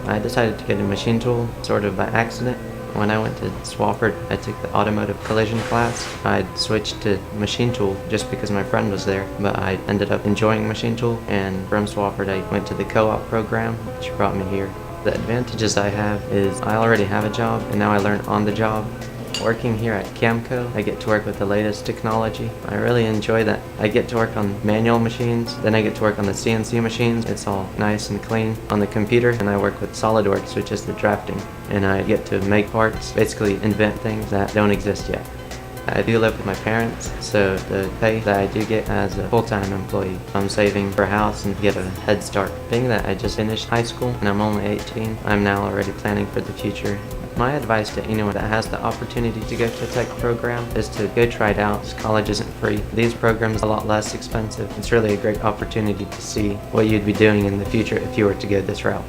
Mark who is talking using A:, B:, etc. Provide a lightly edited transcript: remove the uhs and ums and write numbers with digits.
A: I decided to get a machine tool sort of by accident. When I went to Swofford, I took the automotive collision class. I switched to machine tool just because my friend was there, but I ended up enjoying machine tool, and from Swofford I went to the co-op program, which brought me here. The advantages I have is I already have a job, and now I learn on the job. Working here at Camco, I get to work with the latest technology. I really enjoy that. I get to work on manual machines, then I get to work on the CNC machines. It's all nice and clean. On the computer, and I work with SolidWorks, which is the drafting. And I get to make parts, basically invent things that don't exist yet. I do live with my parents, so the pay that I do get as a full-time employee, I'm saving for a house and get a head start. Being that I just finished high school and I'm only 18, I'm now already planning for the future. My advice to anyone that has the opportunity to go to a tech program is to go try it out. College isn't free. These programs are a lot less expensive. It's really a great opportunity to see what you'd be doing in the future if you were to go this route.